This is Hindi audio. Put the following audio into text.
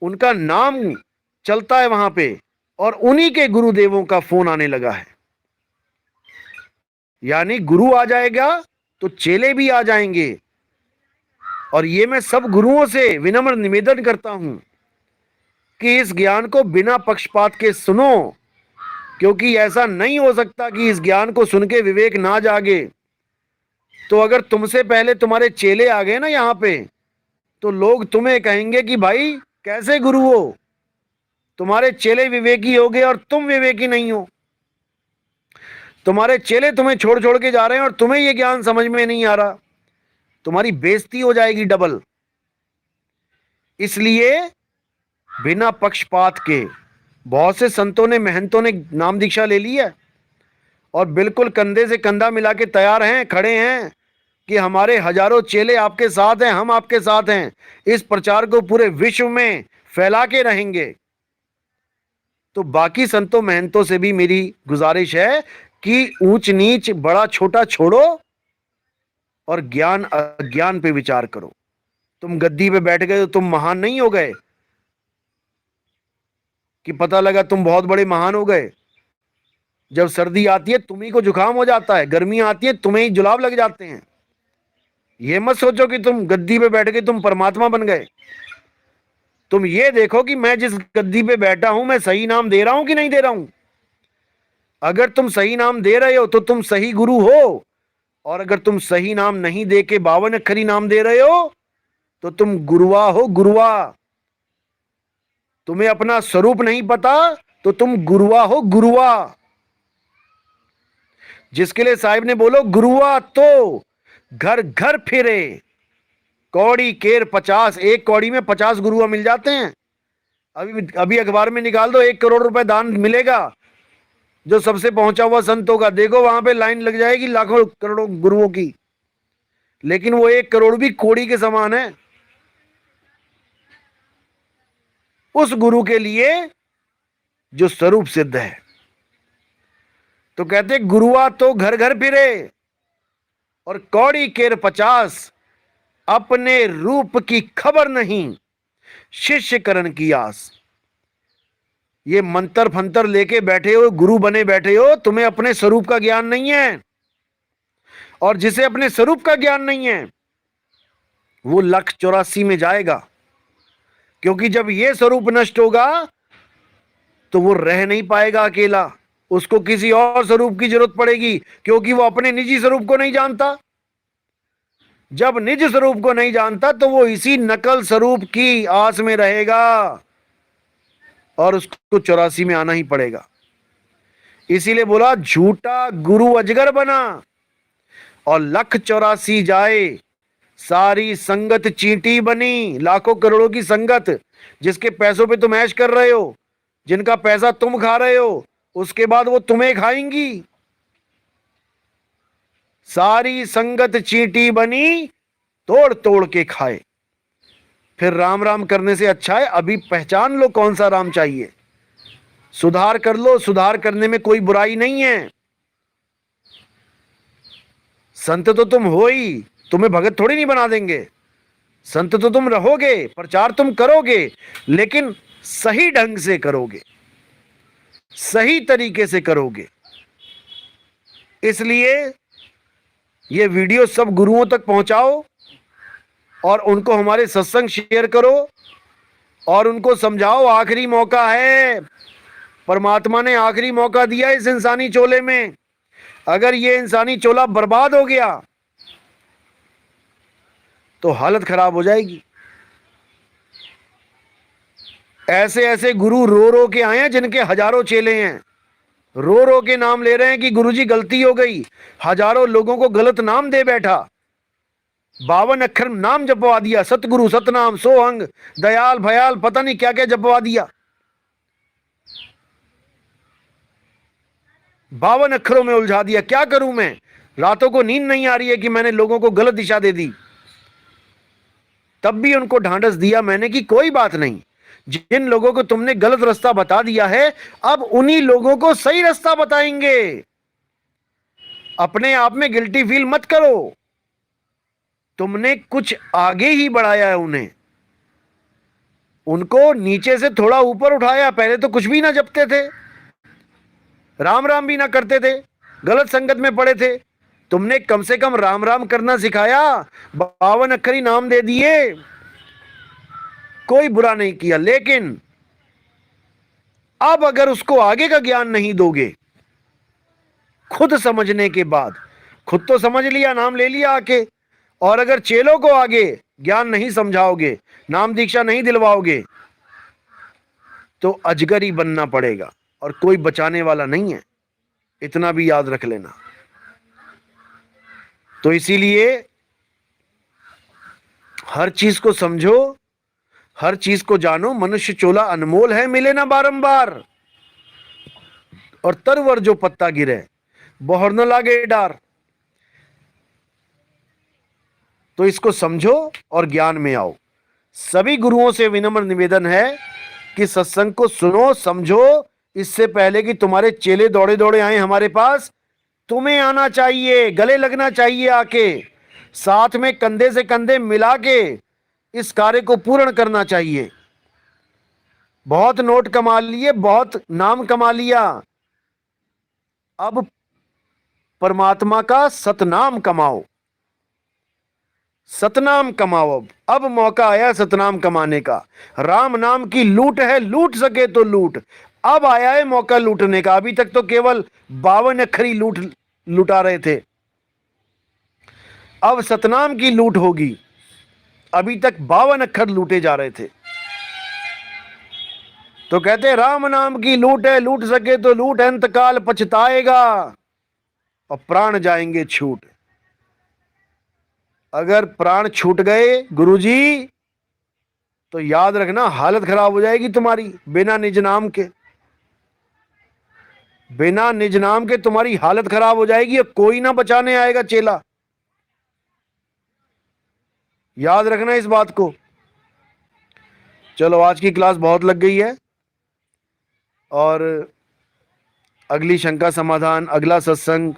उनका नाम चलता है वहां पे, और उन्हीं के गुरुदेवों का फोन आने लगा है। यानी गुरु आ जाएगा तो चेले भी आ जाएंगे। और ये मैं सब गुरुओं से विनम्र निवेदन करता हूं कि इस ज्ञान को बिना पक्षपात के सुनो, क्योंकि ऐसा नहीं हो सकता कि इस ज्ञान को सुन के विवेक ना जागे। तो अगर तुमसे पहले तुम्हारे चेले आ गए ना यहाँ पे, तो लोग तुम्हें कहेंगे कि भाई कैसे गुरु हो, तुम्हारे चेले विवेकी हो गए और तुम विवेकी नहीं हो। तुम्हारे चेले तुम्हें छोड़ छोड़ के जा रहे हैं और तुम्हें यह ज्ञान समझ में नहीं आ रहा। तुम्हारी बेइज्जती हो जाएगी डबल। इसलिए बिना पक्षपात के बहुत से संतों ने, महंतों ने नाम दीक्षा ले ली है और बिल्कुल कंधे से कंधा मिला के तैयार हैं, खड़े हैं कि हमारे हजारों चेले आपके साथ हैं, हम आपके साथ हैं, इस प्रचार को पूरे विश्व में फैला के रहेंगे। तो बाकी संतों महंतों से भी मेरी गुजारिश है कि ऊंच नीच बड़ा छोटा छोड़ो और ज्ञान अज्ञान पे विचार करो। तुम गद्दी पे बैठ गए तो तुम महान नहीं हो गए, कि पता लगा तुम बहुत बड़े महान हो गए। जब सर्दी आती है तुम्ही को जुकाम हो जाता है, गर्मी आती है तुम्हें ही जुलाब लग जाते हैं। ये मत सोचो कि तुम गद्दी पे बैठ गए तुम परमात्मा बन गए। तुम ये देखो कि मैं जिस गद्दी पे बैठा हूं मैं सही नाम दे रहा हूं कि नहीं दे रहा हूं। अगर तुम सही नाम दे रहे हो तो तुम सही गुरु हो, और अगर तुम सही नाम नहीं दे के 52 अक्षरी नाम दे रहे हो तो तुम गुरुआ हो, गुरुआ। तुम्हें अपना स्वरूप नहीं पता तो तुम गुरुआ हो, गुरुआ। जिसके लिए साहिब ने बोलो गुरुआ तो घर घर फिरे, कौड़ी केर 50, एक कौड़ी में 50 गुरुआ मिल जाते हैं। अभी अभी अखबार में निकाल दो, 1 करोड़ रुपए दान मिलेगा जो सबसे पहुंचा हुआ संत होगा। देखो वहां पे लाइन लग जाएगी लाखों करोड़ों गुरुओं की, लेकिन वो 1 करोड़ भी कोड़ी के समान है उस गुरु के लिए जो स्वरूप सिद्ध है। तो कहते गुरुआ तो घर घर फिरे और कौड़ी केर 50, अपने रूप की खबर नहीं, शिष्य करण की आस। ये मंत्र फंतर लेके बैठे हो, गुरु बने बैठे हो, तुम्हें अपने स्वरूप का ज्ञान नहीं है। और जिसे अपने स्वरूप का ज्ञान नहीं है वो 1,84 में जाएगा, क्योंकि जब ये स्वरूप नष्ट होगा तो वो रह नहीं पाएगा अकेला, उसको किसी और स्वरूप की जरूरत पड़ेगी, क्योंकि वो अपने निजी स्वरूप को नहीं जानता। जब निज स्वरूप को नहीं जानता तो वो इसी नकल स्वरूप की आस में रहेगा और उसको 84 में आना ही पड़ेगा। इसीलिए बोला झूठा गुरु अजगर बना और 1,84 जाए, सारी संगत चींटी बनी। लाखों करोड़ों की संगत, जिसके पैसों पे तुम ऐश कर रहे हो, जिनका पैसा तुम खा रहे हो, उसके बाद वो तुम्हें खाएंगी। सारी संगत चींटी बनी, तोड़ तोड़ के खाए। फिर राम राम करने से अच्छा है अभी पहचान लो कौन सा राम चाहिए, सुधार कर लो। सुधार करने में कोई बुराई नहीं है। संत तो तुम हो ही, तुम्हें भगत थोड़ी नहीं बना देंगे। संत तो तुम रहोगे, प्रचार तुम करोगे, लेकिन सही ढंग से करोगे, सही तरीके से करोगे। इसलिए ये वीडियो सब गुरुओं तक पहुंचाओ और उनको हमारे सत्संग शेयर करो और उनको समझाओ आखिरी मौका है। परमात्मा ने आखिरी मौका दिया इस इंसानी चोले में। अगर ये इंसानी चोला बर्बाद हो गया तो हालत खराब हो जाएगी। ऐसे ऐसे गुरु रो रो के आए हैं जिनके हजारों चेले हैं, रो रो के नाम ले रहे हैं कि गुरुजी गलती हो गई। हजारों लोगों को गलत नाम दे बैठा, 52 अक्षर नाम जपवा दिया, सतगुरु, सतनाम, सोहंग, दयाल, भयाल, पता नहीं क्या क्या जपवा दिया। 52 अक्षरों में उलझा दिया। क्या करूं मैं, रातों को नींद नहीं आ रही है कि मैंने लोगों को गलत दिशा दे दी। तब भी उनको ढांढस दिया मैंने कि कोई बात नहीं, जिन लोगों को तुमने गलत रास्ता बता दिया है अब उन्हीं लोगों को सही रास्ता बताएंगे। अपने आप में गिल्टी फील मत करो, तुमने कुछ आगे ही बढ़ाया है उन्हें। उनको नीचे से थोड़ा ऊपर उठाया। पहले तो कुछ भी ना जपते थे, राम राम भी ना करते थे, गलत संगत में पड़े थे। तुमने कम से कम राम राम करना सिखाया, 52 अक्षरी नाम दे दिए, कोई बुरा नहीं किया। लेकिन अब अगर उसको आगे का ज्ञान नहीं दोगे, खुद समझने के बाद, खुद तो समझ लिया, नाम ले लिया आके, और अगर चेलों को आगे ज्ञान नहीं समझाओगे, नाम दीक्षा नहीं दिलवाओगे, तो अजगरी बनना पड़ेगा और कोई बचाने वाला नहीं है, इतना भी याद रख लेना। तो इसीलिए हर चीज को समझो, हर चीज को जानो। मनुष्य चोला अनमोल है, मिले ना बारंबार। और तरवर जो पत्ता गिरे, बोहर न लागे डार। तो इसको समझो और ज्ञान में आओ। सभी गुरुओं से विनम्र निवेदन है कि सत्संग को सुनो, समझो, इससे पहले कि तुम्हारे चेले दौड़े दौड़े आए हमारे पास। तुम्हें आना चाहिए, गले लगना चाहिए, आके साथ में कंधे से कंधे मिला के इस कार्य को पूर्ण करना चाहिए। बहुत नोट कमा लिए, बहुत नाम कमा लिया, अब परमात्मा का सतनाम कमाओ, सतनाम कमाओ। अब मौका आया सतनाम कमाने का। राम नाम की लूट है, लूट सके तो लूट। अब आया है मौका लूटने का। अभी तक तो केवल 52 अक्षरी लुटा रहे थे, अब सतनाम की लूट होगी। अभी तक 52 अक्षर लूटे जा रहे थे। तो कहते राम नाम की लूट है, लूट सके तो लूट, अंतकाल पछताएगा और प्राण जाएंगे छूट। अगर प्राण छूट गए गुरुजी, तो याद रखना हालत खराब हो जाएगी तुम्हारी। बिना निज नाम के, बिना निज नाम के तुम्हारी हालत खराब हो जाएगी और कोई ना बचाने आएगा चेला। याद रखना इस बात को। चलो, आज की क्लास बहुत लग गई है और अगली शंका समाधान, अगला सत्संग